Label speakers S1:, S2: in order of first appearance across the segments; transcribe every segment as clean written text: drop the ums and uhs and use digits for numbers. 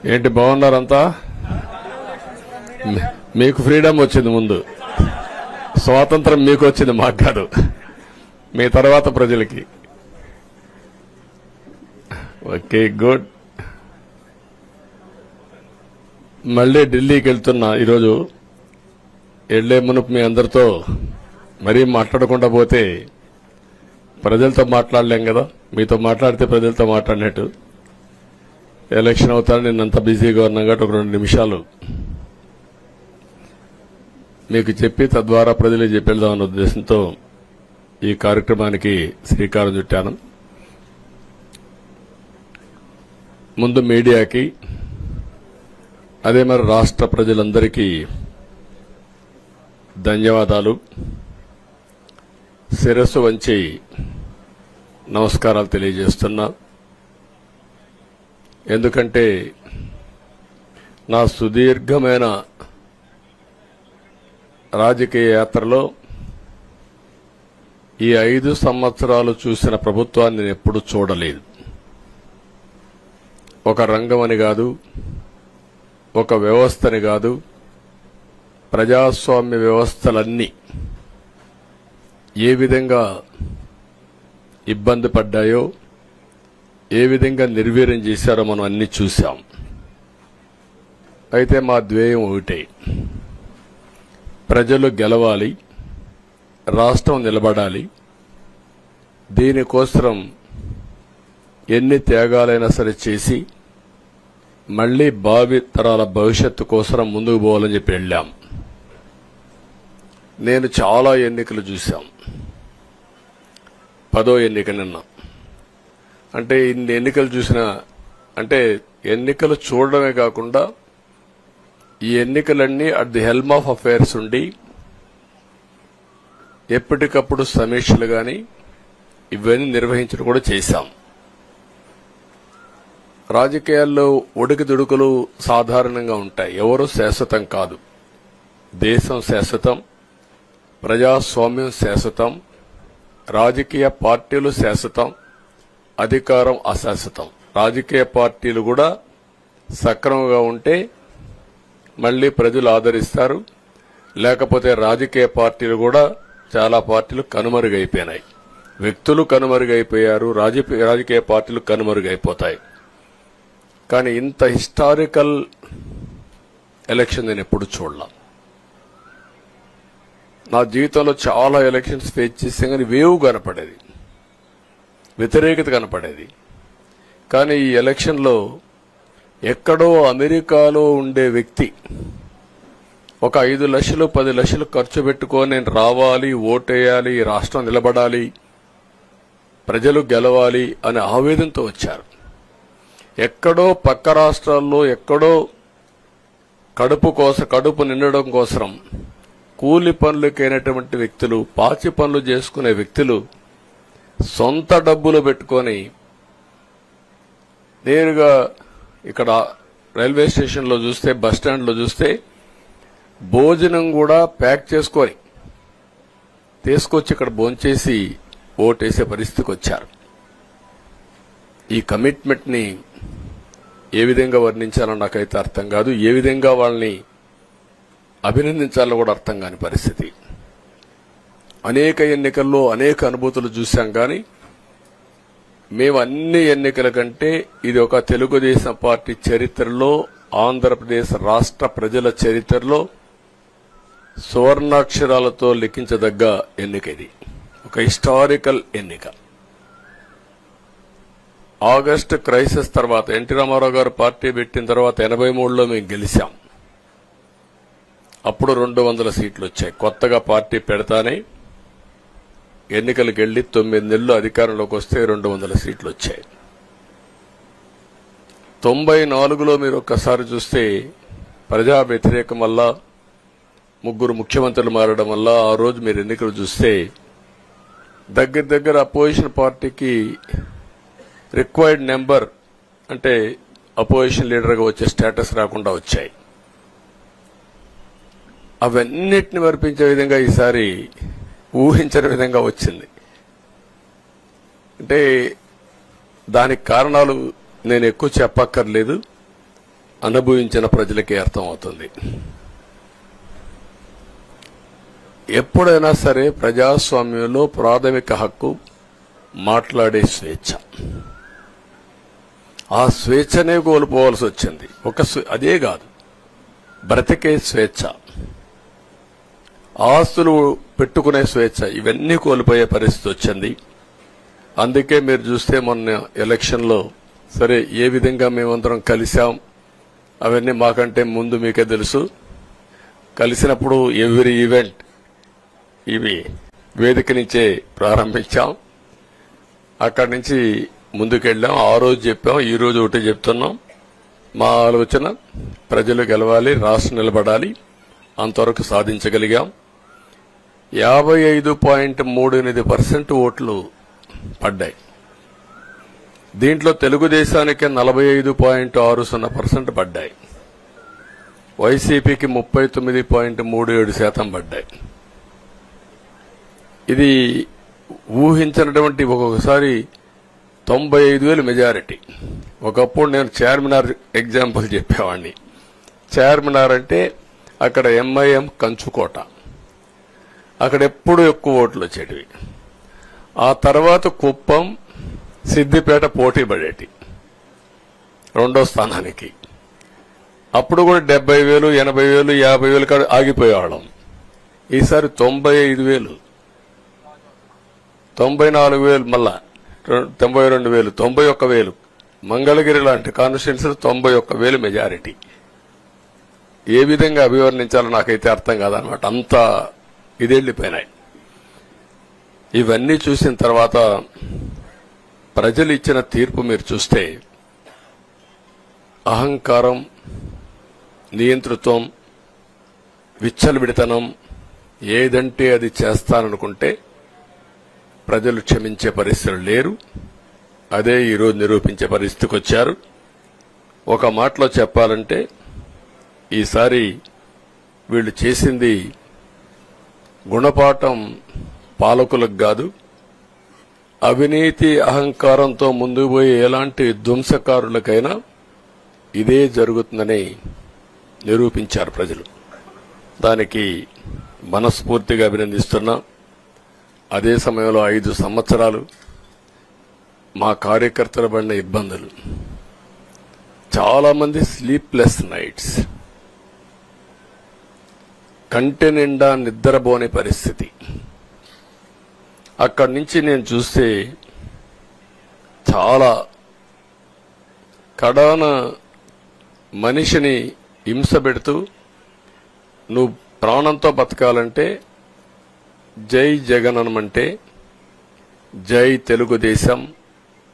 S1: ఏంటి బాగున్నారంతా? మీకు ఫ్రీడమ్ వచ్చింది, ముందు స్వాతంత్రం మీకు వచ్చింది, మాకు కాదు. మీ తర్వాత ప్రజలకి. Okay, good. మళ్ళీ ఢిల్లీకి వెళ్తున్నా ఈరోజు. వెళ్లే మునుపు మీ అందరితో మరీ మాట్లాడకుండా పోతే ప్రజలతో మాట్లాడలేం కదా. మీతో మాట్లాడితే ప్రజలతో మాట్లాడినట్టు. ఎలక్షన్ అవుతాను, నిన్నంత బిజీగా ఉన్నాం కాబట్టి ఒక 2 నిమిషాలు మీకు చెప్పి తద్వారా ప్రజలకు చెప్పేద్దామన్న ఉద్దేశంతో ఈ కార్యక్రమానికి శ్రీకారం చుట్టాను. ముందు మీడియాకి, అదే మరి రాష్ట్ర ప్రజలందరికీ ధన్యవాదాలు. శిరస్సు వంచి నమస్కారాలు తెలియజేస్తున్నా. ఎందుకంటే నా సుదీర్ఘమైన రాజకీయ యాత్రలో ఈ 5 సంవత్సరాలు చూసిన ప్రభుత్వాన్ని నేను ఎప్పుడూ చూడలేదు. ఒక రంగం అని కాదు, ఒక వ్యవస్థని కాదు, ప్రజాస్వామ్య వ్యవస్థలన్నీ ఏ విధంగా ఇబ్బంది పడ్డాయో, ఏ విధంగా నిర్వీర్యం చేశారో మనం అన్ని చూశాం. అయితే మా ధ్యేయం ఒకటే, ప్రజలు గెలవాలి, రాష్ట్రం నిలబడాలి. దీనికోసం ఎన్ని త్యాగాలైనా సరే చేసి మళ్లీ భావి తరాల భవిష్యత్తు కోసం ముందుకు పోవాలని చెప్పి వెళ్ళాం. నేను చాలా ఎన్నికలు చూశాం. 10వ ఎన్నిక నిన్న. అంటే ఇన్ని ఎన్నికలు చూసినా, అంటే ఎన్నికలు చూడడమే కాకుండా ఈ ఎన్నికలన్నీ at the helm of affairs ఉండి ఎప్పటికప్పుడు సమీక్షలు గాని ఇవన్నీ నిర్వహించడం కూడా చేశాం. రాజకీయాల్లో ఒడికిదుడుకులు సాధారణంగా ఉంటాయి. ఎవరు శాశ్వతం కాదు. దేశం శాశ్వతం, ప్రజాస్వామ్యం శాశ్వతం, రాజకీయ పార్టీలు శాశ్వతం, అధికారం అశాశ్వతం. రాజకీయ పార్టీలు కూడా సక్రమంగా ఉంటే మళ్లీ ప్రజలు ఆదరిస్తారు. లేకపోతే రాజకీయ పార్టీలు కూడా, చాలా పార్టీలు కనుమరుగైపోయినాయి. వ్యక్తులు కనుమరుగైపోయారు, రాజకీయ పార్టీలు కనుమరుగైపోతాయి. కానీ ఇంత హిస్టారికల్ ఎలక్షన్ నేను ఎప్పుడు చూడలా. నా జీవితంలో చాలా ఎలక్షన్స్ ఫేస్ చేస్తే కానీ వేవ్ కనపడేది, వ్యతిరేకత కనపడేది. కానీ ఈ ఎలక్షన్లో ఎక్కడో అమెరికాలో ఉండే వ్యక్తి ఒక 5 లక్షలు 10 లక్షలు ఖర్చు పెట్టుకొని నేను రావాలి, ఓటేయాలి, రాష్ట్రం నిలబడాలి, ప్రజలు గెలవాలి అనే ఆవేదనతో వచ్చారు. ఎక్కడో పక్క రాష్ట్రాల్లో ఎక్కడో కడుపు నిండడం కోసం కూలి పనులకైనటువంటి వ్యక్తులు, పాచి పనులు చేసుకునే వ్యక్తులు సొంత డబ్బులు పెట్టుకొని నేరుగా ఇక్కడ రైల్వే స్టేషన్లో చూస్తే, బస్టాండ్లో చూస్తే భోజనం కూడా ప్యాక్ చేసుకొని తీసుకొచ్చి ఇక్కడ భోంచేసి ఓటేసే పరిస్థితికి వచ్చారు. ఈ కమిట్మెంట్ ని ఏ విధంగా వర్ణించాలో నాకైతే అర్థం కాదు. ఏ విధంగా వాళ్ళని అభినందించాలో కూడా అర్థం కాని పరిస్థితి. అనేక ఎన్నికల్లో అనేక అనుభూతులు చూశాం. కానీ మేము అన్ని ఎన్నికల కంటే ఇది ఒక తెలుగుదేశం పార్టీ చరిత్రలో, ఆంధ్రప్రదేశ్ రాష్ట్ర ప్రజల చరిత్రలో సువర్ణాక్షరాలతో లిఖించదగ్గ ఎన్నిక. ఇది ఒక హిస్టారికల్ ఎన్నిక. ఆగస్టు క్రైసిస్ తర్వాత, ఎన్టీ రామారావు గారు పార్టీ పెట్టిన తర్వాత 83లో మేము గెలిచాం. అప్పుడు 200 సీట్లు వచ్చాయి. కొత్తగా పార్టీ పెడతానే ఎన్నికలకు వెళ్లి 9 నెలలు అధికారంలోకి వస్తే 200 సీట్లు వచ్చాయి. 94లో మీరు ఒక్కసారి చూస్తే ప్రజా వ్యతిరేకం వల్ల 3 ముఖ్యమంత్రులు మారడం వల్ల ఆ రోజు మీరు ఎన్నికలు చూస్తే దగ్గర అపోజిషన్ పార్టీకి రిక్వైర్డ్ నెంబర్, అంటే అపోజిషన్ లీడర్గా వచ్చే స్టేటస్ రాకుండా వచ్చాయి. అవన్నిటిని మరిపించే విధంగా ఈసారి ఊహించని విధంగా వచ్చింది. అంటే దానికి కారణాలు నేను ఎక్కువ చెప్పక్కర్లేదు. అనుభవించిన ప్రజలకే అర్థమవుతుంది. ఎప్పుడైనా సరే ప్రజాస్వామ్యంలో ప్రాథమిక హక్కు మాట్లాడే స్వేచ్ఛ. ఆ స్వేచ్ఛనే కోల్పోవాల్సి వచ్చింది. అదే కాదు, బ్రతికే స్వేచ్ఛ, ఆస్తులు పెట్టుకునే స్వేచ్ఛ, ఇవన్నీ కోల్పోయే పరిస్థితి వచ్చింది. అందుకే మీరు చూస్తే మొన్న ఎలక్షన్లో సరే ఏ విధంగా మేమందరం కలిశాం అవన్నీ మాకంటే ముందు మీకే తెలుసు. కలిసినప్పుడు ఎవ్రీ ఈవెంట్ ఇవి వేదిక నుంచే ప్రారంభించాం. అక్కడి నుంచి ముందుకెళ్ళాం. ఆ రోజు చెప్పాం, ఈ రోజు ఒకటి చెప్తున్నాం. మా ఆలోచన ప్రజలు గెలవాలి, రాష్ట్రం నిలబడాలి. అంతవరకు సాధించగలిగాం. 55.38% ఓట్లు పడ్డాయి. దీంట్లో తెలుగుదేశానికి 45.60% పడ్డాయి. వైసీపీకి 39.37% పడ్డాయి. ఇది ఊహించినటువంటి ఒక్కొక్కసారి 95,000 మెజారిటీ. ఒకప్పుడు నేను చార్మినార్ ఎగ్జాంపుల్ చెప్పేవాడిని. చార్మినార్ అంటే అక్కడ ఎంఐఎం కంచుకోట, అక్కడ ఎప్పుడు ఎక్కువ ఓట్లు వచ్చేటివి. ఆ తర్వాత కుప్పం, సిద్దిపేట పోటీ పడేటి రెండో స్థానానికి. అప్పుడు కూడా 70,000, 80,000, 50,000 కాడ ఆగిపోయేవాళ్ళం. ఈసారి 95,000, 94,000, మళ్ళా 92,000, 91,000. మంగళగిరి లాంటి కాన్స్టిట్యున్సీ 91,000 మెజారిటీ. ఏ విధంగా అభివర్ణించాలో నాకైతే అర్థం కాదనమాట. అంతా ఇదెళ్లిపోయినాయి. ఇవన్నీ చూసిన తర్వాత ప్రజలు ఇచ్చిన తీర్పు మీరు చూస్తే అహంకారం, నియంతృత్వం, విచ్చలవిడితనం, ఏదంటే అది చేస్తాననుకుంటే ప్రజలు క్షమించే పరిస్థితులు లేరు. అదే ఈరోజు నిరూపించే పరిస్థితికి వచ్చారు. ఒక మాటలో చెప్పాలంటే ఈసారి వీళ్ళు చేసింది గుణపాఠం పాలకులకు కాదు, అవినీతి అహంకారంతో ముందుకు పోయే ఎలాంటి ధ్వంసకారులకైనా ఇదే జరుగుతుందని నిరూపించారు ప్రజలు. దానికి మనస్ఫూర్తిగా అభినందిస్తున్నా. అదే సమయంలో 5 సంవత్సరాలు మా కార్యకర్తల పడిన ఇబ్బందులు, చాలా మంది స్లీప్లెస్ నైట్స్, కంటి నిండా నిద్రపోని పరిస్థితి. అక్కడి నుంచి నేను చూస్తే చాలా కడాన మనిషిని హింస పెడుతూ నువ్వు ప్రాణంతో బతకాలంటే జై జగన్ అనమంటే జై తెలుగుదేశం,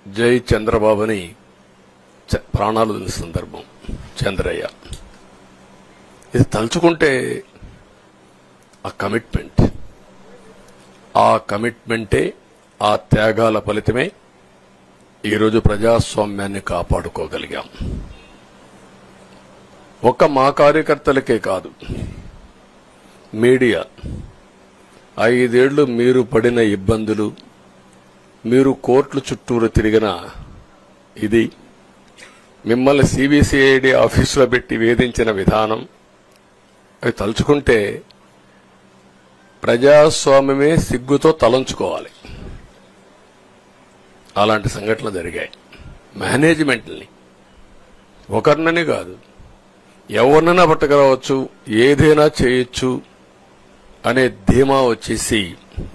S1: జై చంద్రబాబుని ప్రాణాలు వదిలిన సందర్భం చంద్రయ్య. ఇది తలుచుకుంటే ఆ కమిట్మెంటే, ఆ త్యాగాల ఫలితమే ఈరోజు ప్రజాస్వామ్యాన్ని కాపాడుకోగలిగాం. ఒక్క మా కార్యకర్తలకే కాదు, మీడియా 5 ఏళ్లు మీరు పడిన ఇబ్బందులు, మీరు కోర్టుల చుట్టూరు తిరిగిన ఇది, మిమ్మల్ని సిబిసిఐడి ఆఫీసులో పెట్టి వేధించిన విధానం, అవి తలుచుకుంటే ప్రజాస్వామ్యమే సిగ్గుతో తలంచుకోవాలి. అలాంటి సంఘటనలు జరిగాయి. మేనేజ్మెంట్ని ఒకరినని కాదు, ఎవరినైనా పట్టుకురావచ్చు, ఏదైనా చేయొచ్చు అనే ధీమా వచ్చేసి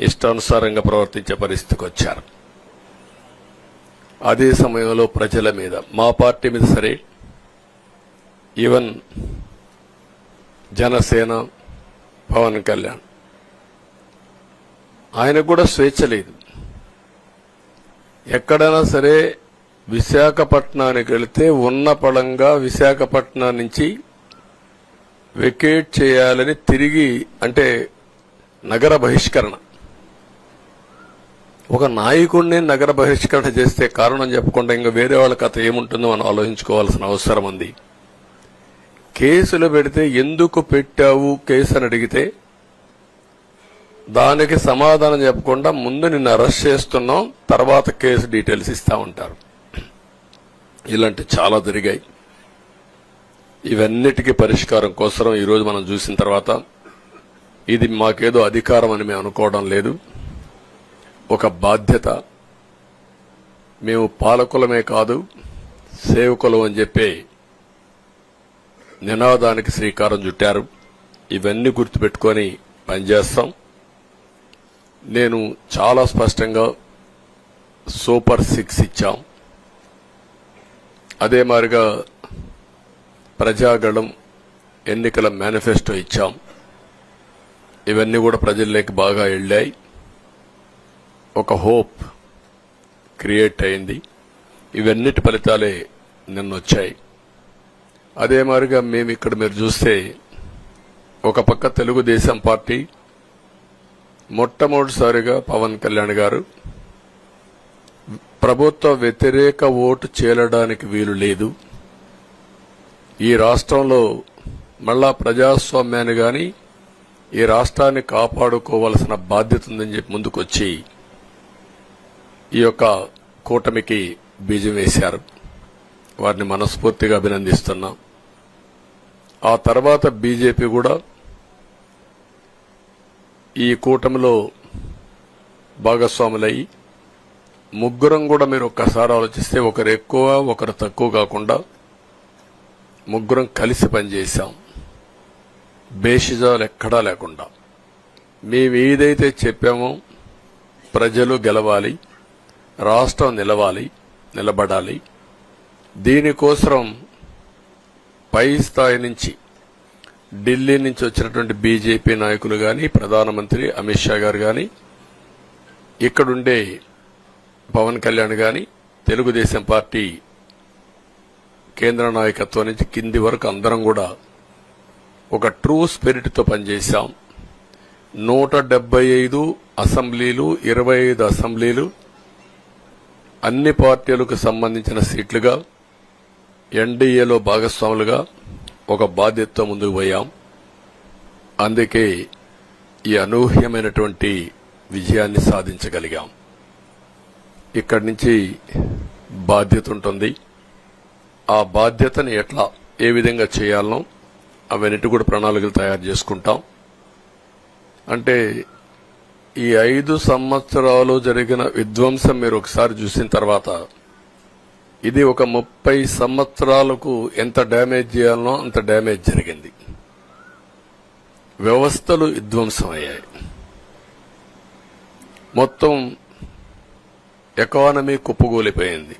S1: ఇష్టానుసారంగా ప్రవర్తించే పరిస్థితికి వచ్చారు. అదే సమయంలో ప్రజల మీద, మా పార్టీ మీద సరే, ఈవెన్ జనసేన, పవన్ కళ్యాణ్, ఆయనకు కూడా స్వేచ్ఛ లేదు. ఎక్కడైనా సరే విశాఖపట్నానికి వెళితే ఉన్న పళంగా విశాఖపట్నం నుంచి వెకేట్ చేయాలని తిరిగి, అంటే నగర బహిష్కరణ. ఒక నాయకుడిని నగర బహిష్కరణ చేస్తే కారణం చెప్పకుండా ఇంకా వేరే వాళ్ళ కథ ఏముంటుందో మనం ఆలోచించుకోవాల్సిన అవసరం ఉంది. కేసులు పెడితే ఎందుకు పెట్టావు కేసు అని అడిగితే దానికి సమాధానం చెప్పకుండా ముందు నిన్ను అరెస్ట్ చేస్తున్నాం, తర్వాత కేసు డీటెయిల్స్ ఇస్తా ఉంటారు. ఇలాంటి చాలా జరిగాయి. ఇవన్నిటికీ పరిష్కారం కోసం ఈరోజు మనం చూసిన తర్వాత ఇది మాకేదో అధికారం అని మేము అనుకోవడం లేదు, ఒక బాధ్యత. మేము పాలకులమే కాదు సేవకులం అని చెప్పే నినాదానికి శ్రీకారం చుట్టారు. ఇవన్నీ గుర్తుపెట్టుకొని పనిచేస్తాం. నేను చాలా స్పష్టంగా సూపర్ 6 ఇచ్చాం. అదే మాదిరిగా ప్రజాగళం ఎన్నికల మేనిఫెస్టో ఇచ్చాం. ఇవన్నీ కూడా ప్రజల్లోకి బాగా వెళ్ళాయి. ఒక హోప్ క్రియేట్ అయింది. ఇవన్నిటి ఫలితాలే నిన్న వచ్చాయి. అదే మాదిరిగా మేము ఇక్కడ మీరు చూస్తే ఒక పక్క తెలుగుదేశం పార్టీ మొట్టమొదటిసారిగా పవన్ కళ్యాణ్ గారు ప్రభుత్వ వ్యతిరేక ఓటు చేరడానికి వీలు లేదు, ఈ రాష్ట్రంలో మళ్ళా ప్రజాస్వామ్యాన్ని గాని ఈ రాష్ట్రాన్ని కాపాడుకోవాల్సిన బాధ్యత ఉందని చెప్పి ముందుకొచ్చి ఈ యొక్క కూటమికి బీజం వేశారు. వారిని మనస్ఫూర్తిగా అభినందిస్తున్నాం. ఆ తర్వాత బీజేపీ కూడా ఈ కూటమిలో భాగస్వాములయ్యి ముగ్గురం కూడా మీరు ఒక్కసారి ఆలోచిస్తే ఒకరు ఎక్కువ ఒకరు తక్కువ కాకుండా ముగ్గురం కలిసి పనిచేశాం. బేషిజాలు ఎక్కడా లేకుండా మేము ఏదైతే చెప్పామో ప్రజలు గెలవాలి, రాష్ట్రం నిలబడాలి, దీనికోసం పై స్థాయి నుంచి ఢిల్లీ నుంచి వచ్చినటువంటి బీజేపీ నాయకులు గాని ప్రధానమంత్రి అమిత్ షా గారు గాని ఇక్కడుండే పవన్ కళ్యాణ్ గాని తెలుగుదేశం పార్టీ కేంద్ర నాయకత్వం నుంచి కింది వరకు అందరం కూడా ఒక ట్రూ స్పిరిట్ తో పనిచేశాం. 175 అసెంబ్లీలు 25 అసెంబ్లీలు అన్ని పార్టీలకు సంబంధించిన సీట్లుగా ఎన్డీఏలో భాగస్వాములుగా ఒక బాధ్యతతో ముందుకు పోయాం. అందుకే ఈ అనూహ్యమైనటువంటి విజయాన్ని సాధించగలిగాం. ఇక్కడి నుంచి బాధ్యత ఉంటుంది. ఆ బాధ్యతను ఏ విధంగా చేయాలనో అవన్నిటి కూడా ప్రణాళికలు తయారు చేసుకుంటాం. అంటే ఈ 5 సంవత్సరాలు జరిగిన విధ్వంసం మీరు ఒకసారి చూసిన తర్వాత ఇది ఒక 30 సంవత్సరాలకు ఎంత డ్యామేజ్ చేయాలనో అంత డ్యామేజ్ జరిగింది. వ్యవస్థలు విధ్వంసమయ్యాయి. మొత్తం ఎకానమీ కుప్పగూలిపోయింది.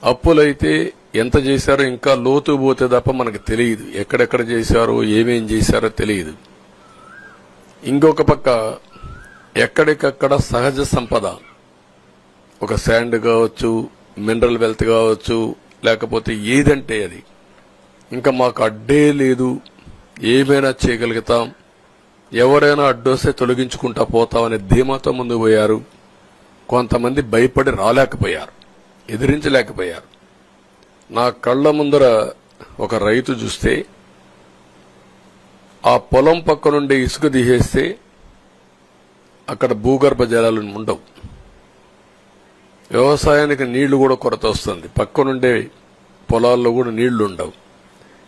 S1: అప్పులైతే ఎంత చేశారో ఇంకా లోతు పోతే తప్ప మనకు తెలియదు. ఎక్కడెక్కడ చేశారో ఏమేం చేశారో తెలియదు. ఇంకొక పక్క ఎక్కడికక్కడ సహజ సంపద, ఒక శాండ్ కావచ్చు, మినరల్ వెల్త్ కావచ్చు, లేకపోతే ఏదంటే అది ఇంకా మాకు అడ్డే లేదు, ఏమైనా చేయగలుగుతాం, ఎవరైనా అడ్డొస్తే తొలగించుకుంటా పోతామనే ధీమాతో ముందుకు పోయారు. కొంతమంది భయపడి రాలేకపోయారు, ఎదిరించలేకపోయారు. నా కళ్ల ముందర ఒక రైతు చూస్తే ఆ పొలం పక్క నుండి ఇసుక తీసేస్తే అక్కడ భూగర్భ జలాలు ఉండవు, వ్యవసాయానికి నీళ్లు కూడా కొరత వస్తుంది, పక్క నుండే పొలాల్లో కూడా నీళ్లు ఉండవు.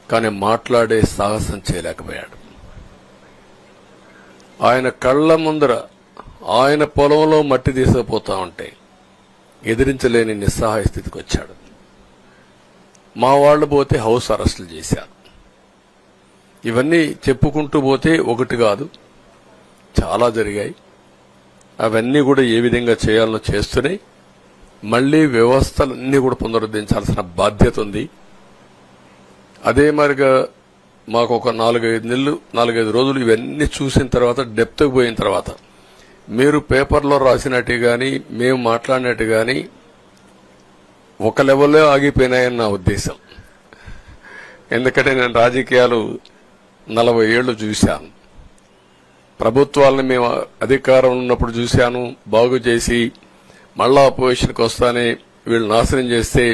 S1: కానీ మాట్లాడే సాహసం చేయలేకపోయాడు. ఆయన కళ్ల ముందర ఆయన పొలంలో మట్టి తీసుకుపోతా ఉంటే ఎదిరించలేని నిస్సహాయ స్థితికి వచ్చాడు. మా వాళ్లు పోతే హౌస్ అరెస్టులు చేశారు. ఇవన్నీ చెప్పుకుంటూ పోతే ఒకటి కాదు, చాలా జరిగాయి. అవన్నీ కూడా ఏ విధంగా చేయాలనో చేస్తున్నాయి. మళ్లీ వ్యవస్థలన్నీ కూడా పునరుద్ధరించాల్సిన బాధ్యత ఉంది. అదే మరిగా మాకు ఒక 4-5 రోజులు ఇవన్నీ చూసిన తర్వాత డెప్త్కి పోయిన తర్వాత మీరు పేపర్లో రాసినట్టు గాని మేము మాట్లాడినట్టు గాని ఒక లెవెల్లో ఆగిపోయినాయని నా ఉద్దేశం. ఎందుకంటే నేను రాజకీయాలు 40 ఏళ్లు చూశాను. ప్రభుత్వాలను మేము అధికారం ఉన్నప్పుడు చూశాను, బాగు చేసి మళ్ళా అపోజిషన్కి వస్తానే వీళ్ళు నాశనం చేస్తే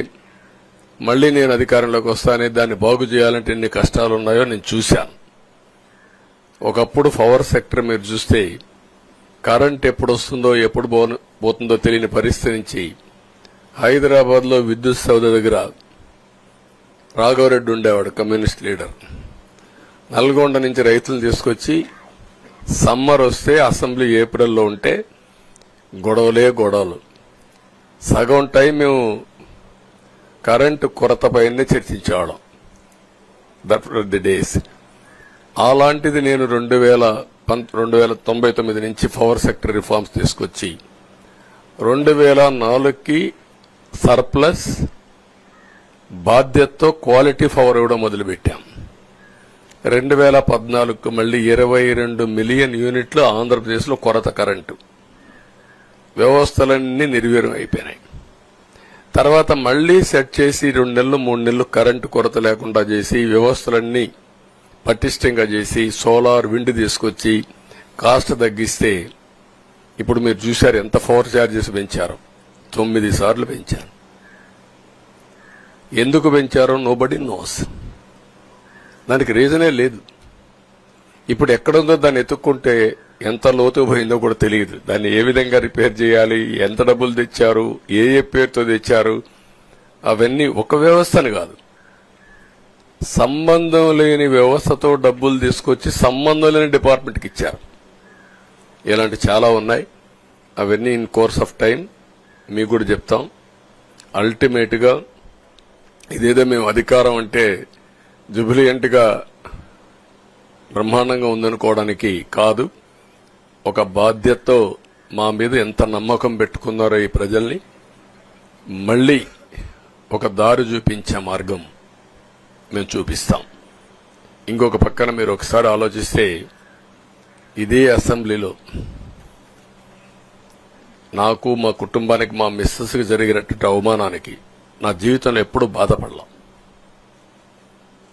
S1: మళ్లీ నేను అధికారంలోకి వస్తానే దాన్ని బాగు చేయాలంటే ఎన్ని కష్టాలు ఉన్నాయో నేను చూశాను. ఒకప్పుడు పవర్ సెక్టర్ మీరు చూస్తే కరెంట్ ఎప్పుడు వస్తుందో ఎప్పుడు పోతుందో తెలియని పరిస్థితి నుంచి హైదరాబాద్ లో విద్యుత్ సౌధ దగ్గర రాఘవరెడ్డి ఉండేవాడు, కమ్యూనిస్ట్ లీడర్. నల్గొండ నుంచి రైతులు తీసుకొచ్చి సమ్మర్ వస్తే అసెంబ్లీ ఏప్రిల్లో ఉంటే గొడవలు. సగం టైం మేము కరెంటు కొరత పైనే చర్చించేవాళ్ళం. That were the days. అలాంటిది నేను 1999 నుంచి పవర్ సెక్టర్ రిఫార్మ్స్ తీసుకొచ్చి 2004కి సర్ప్లస్ బాధ్యతతో క్వాలిటీ పవర్ ఇవ్వడం మొదలుపెట్టాం. 2014కు మళ్లీ 22 మిలియన్ యూనిట్లు ఆంధ్రప్రదేశ్లో కొరత కరెంటు. వ్యవస్థలన్నీ నిర్వీర్యం అయిపోయినాయి. తర్వాత మళ్లీ సెట్ చేసి 2 నెలలు 3 నెలలు కరెంటు కొరత లేకుండా చేసి వ్యవస్థలన్నీ పటిష్టంగా చేసి సోలార్ విండ్ తీసుకొచ్చి కాస్ట్ తగ్గిస్తే ఇప్పుడు మీరు చూశారు ఎంత పవర్ ఛార్జెస్ పెంచారు. 9 సార్లు పెంచారు. ఎందుకు పెంచారో నోబడీ నోస్. దానికి రీజనే లేదు. ఇప్పుడు ఎక్కడుందో దాన్ని ఎత్తుక్కుంటే ఎంత లోతు పోయిందో కూడా తెలియదు. దాన్ని ఏ విధంగా రిపేర్ చేయాలి, ఎంత డబ్బులు తెచ్చారు, ఏ పేరుతో తెచ్చారు, అవన్నీ ఒక వ్యవస్థని కాదు, సంబంధం లేని వ్యవస్థతో డబ్బులు తీసుకొచ్చి సంబంధం లేని డిపార్ట్మెంట్కి ఇచ్చారు. ఇలాంటి చాలా ఉన్నాయి. అవన్నీ ఇన్ కోర్స్ ఆఫ్ టైం మీకు కూడా చెప్తాం. అల్టిమేట్ గా ఇదేదో మేము అధికారం అంటే జుబిలియంట్ గా బ్రహ్మాండంగా ఉందనుకోవడానికి కాదు. ఒక బాధ్యతతో మా మీద ఎంత నమ్మకం పెట్టుకున్నారో ఈ ప్రజల్ని మళ్లీ ఒక దారి చూపించే మార్గం మేము చూపిస్తాం. ఇంకొక పక్కన మీరు ఒకసారి ఆలోచిస్తే ఇదే అసెంబ్లీలో నాకు, మా కుటుంబానికి, మా మిస్సెస్కి జరిగినటువంటి అవమానానికి నా జీవితంలో ఎప్పుడూ బాధపడలా.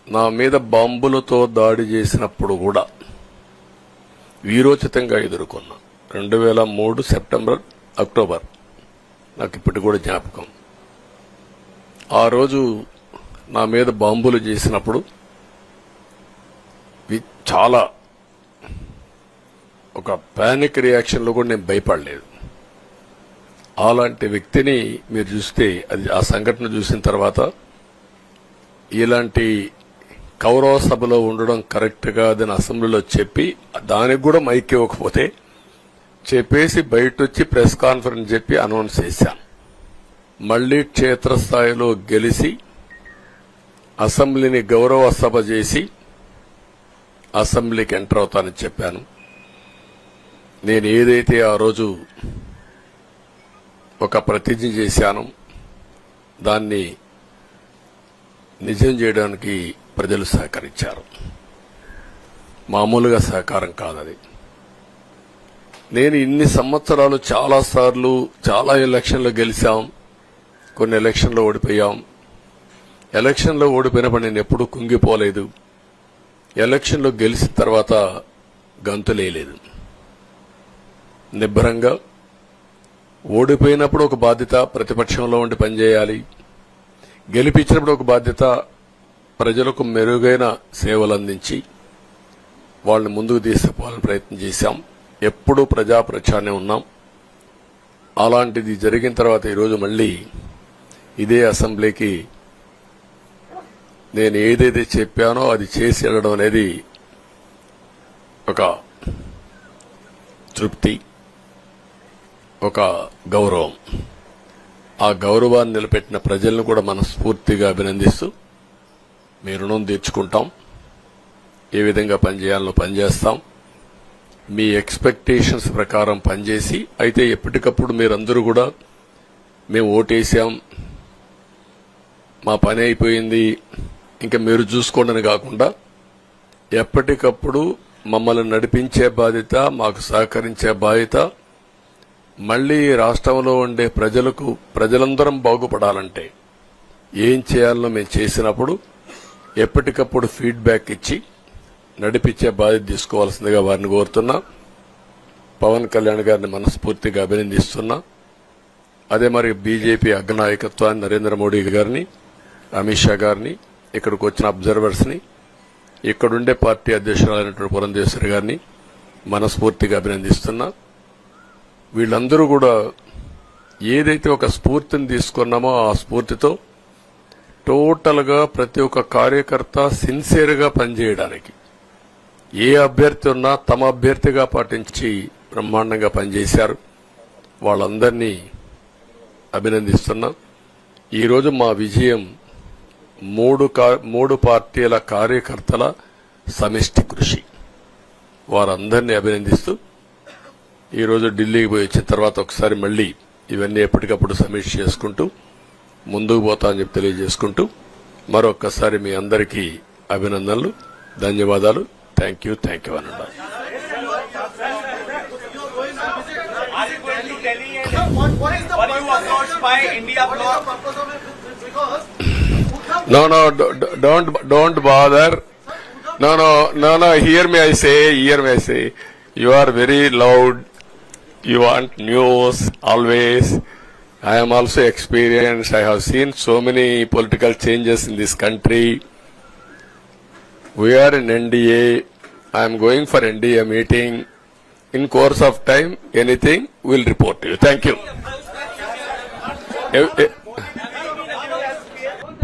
S1: నా మీద బాంబులతో దాడి చేసినప్పుడు కూడా వీరోచితంగా ఎదుర్కొన్నా. 2003 సెప్టెంబర్, అక్టోబర్ నాకు ఇప్పటికి కూడా జ్ఞాపకం. ఆ రోజు నా మీద బాంబులు చేసినప్పుడు చాలా ఒక పానిక్ రియాక్షన్లో కూడా నేను భయపడలేదు. అలాంటి వ్యక్తిని మీరు చూస్తే అది ఆ సంఘటన చూసిన తర్వాత ఇలాంటి కౌరవ సభలో ఉండడం కరెక్ట్ కాదని అసెంబ్లీలో చెప్పి దానికి కూడా మైక్ ఇవ్వకపోతే చెప్పేసి బయట వచ్చి ప్రెస్ కాన్ఫరెన్స్ చెప్పి అనౌన్స్ చేశాను. మళ్లీ క్షేత్రస్థాయిలో గెలిచి అసెంబ్లీని గౌరవ సభ చేసి అసెంబ్లీకి ఎంటర్ అవుతానని చెప్పాను. నేను ఏదైతే ఆ రోజు ఒక ప్రతిజ్ఞ చేశాను దాన్ని నిజం చేయడానికి ప్రజలు సహకరించారు. మామూలుగా సహకారం కాదది. నేను ఇన్ని సంవత్సరాలు చాలాసార్లు చాలా ఎలక్షన్లో గెలిచాం, కొన్ని ఎలక్షన్లో ఓడిపోయాం. ఎలక్షన్లో ఓడిపోయినప్పుడు నేను ఎప్పుడూ కుంగిపోలేదు. ఎలక్షన్లో గెలిచిన తర్వాత గంతులేయలేదు. నిబ్బరంగా ఓడిపోయినప్పుడు ఒక బాధ్యత ప్రతిపక్షంలో ఉండి పనిచేయాలి, గెలిపించినప్పుడు ఒక బాధ్యత ప్రజలకు మెరుగైన సేవలు అందించి వాళ్ళని ముందుకు తీసుకుపోవాలని ప్రయత్నం చేశాం. ఎప్పుడూ ప్రజాప్రచారనే ఉన్నాం. అలాంటిది జరిగిన తర్వాత ఈరోజు మళ్లీ ఇదే అసెంబ్లీకి నేను ఏదైతే చెప్పానో అది చేసి వెళ్ళడం అనేది ఒక తృప్తి, ఒక గౌరవం. ఆ గౌరవాన్ని నిలబెట్టిన ప్రజలను కూడా మనస్ఫూర్తిగా అభినందిస్తూ మీ రుణం తీర్చుకుంటాం. ఏ విధంగా పనిచేయాలో పనిచేస్తాం. మీ ఎక్స్పెక్టేషన్స్ ప్రకారం పనిచేసి అయితే ఎప్పటికప్పుడు మీరందరూ కూడా మేము ఓటేశాం, మా పని అయిపోయింది, ఇంకా మీరు చూసుకోండి కాకుండా ఎప్పటికప్పుడు మమ్మల్ని నడిపించే బాధ్యత, మాకు సహకరించే బాధ్యత, మళ్లీ రాష్ట్రంలో ఉండే ప్రజలందరం బాగుపడాలంటే ఏం చేయాలో మేము చేసినప్పుడు ఎప్పటికప్పుడు ఫీడ్బ్యాక్ ఇచ్చి నడిపించే బాధ్యత తీసుకోవాల్సిందిగా వారిని కోరుతున్నా. పవన్ కళ్యాణ్ గారిని మనస్ఫూర్తిగా అభినందిస్తున్నా. అదే మరి బీజేపీ అగ్రనాయకత్వాన్ని నరేంద్ర మోడీ గారిని, అమిత్ షా గారిని, ఇక్కడికి వచ్చిన అబ్జర్వర్స్ ని, ఇక్కడుండే పార్టీ అధ్యక్షురాలైనటువంటి పురంధేశ్వరి గారిని మనస్ఫూర్తిగా అభినందిస్తున్నా. వీళ్ళందరూ కూడా ఏదైతే ఒక స్ఫూర్తిని తీసుకున్నామో ఆ స్ఫూర్తితో టోటల్ గా ప్రతి ఒక్క కార్యకర్త సిన్సియర్ గా పనిచేయడానికి ఏ అభ్యర్థి ఉన్నా తమ అభ్యర్థిగా పాటించి బ్రహ్మాండంగా పనిచేశారు. వాళ్ళందరినీ అభినందిస్తున్నాం. ఈరోజు మా విజయం మూడు పార్టీల కార్యకర్తల సమిష్టి కృషి. వారందరినీ అభినందిస్తూ ఈరోజు ఢిల్లీకి పోయి వచ్చిన తర్వాత ఒకసారి మళ్లీ ఇవన్నీ ఎప్పటికప్పుడు సమీక్ష చేసుకుంటూ ముందుకు పోతా అని చెప్పి తెలియజేసుకుంటూ మరొక్కసారి మీ అందరికీ అభినందనలు, ధన్యవాదాలు. థ్యాంక్ యూ అనండి. No, don't bother. No, hear me, I say. You are very loud. You want news always. I am also experienced. I have seen so many political changes in this country. We are in NDA. I am going for NDA meeting. In course of time, anything will report to you. Thank you.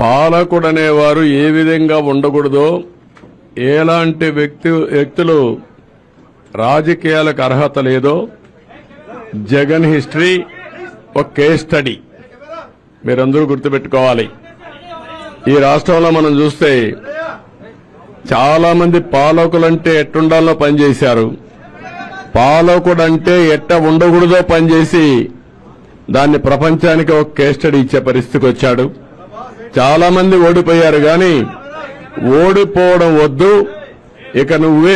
S1: పాలకుడనేవారు ఏ విధంగా ఉండకూడదో, ఎలాంటి వ్యక్తులు రాజకీయాలకు అర్హత లేదో Jagan history ఒక case study మీరందరూ గుర్తుపెట్టుకోవాలి. ఈ రాష్ట్రంలో మనం చూస్తే చాలా మంది పాలకులంటే ఎట్టుండాలో పనిచేశారు. పాలకుడంటే ఎట్ట ఉండకూడదో పనిచేసి దాన్ని ప్రపంచానికి ఒక కేస్ స్టడీ ఇచ్చే పరిస్థితికి వచ్చాడు. చాలా మంది ఓడిపోయారు, గాని ఓడిపోవడం వద్దు, ఇక నువ్వే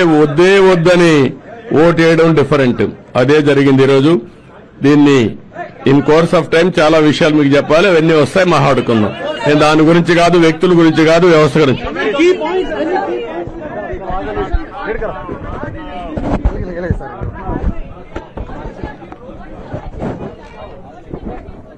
S1: వద్దని ఓటేయడం డిఫరెంట్. అదే జరిగింది ఈరోజు. దీన్ని ఇన్ కోర్స్ ఆఫ్ టైం చాలా విషయాలు మీకు చెప్పాలి, అవన్నీ వస్తాయి, మాట్లాడుకుందాం. నేను దాని గురించి కాదు, వ్యక్తుల గురించి కాదు, వ్యవస్థ గురించి.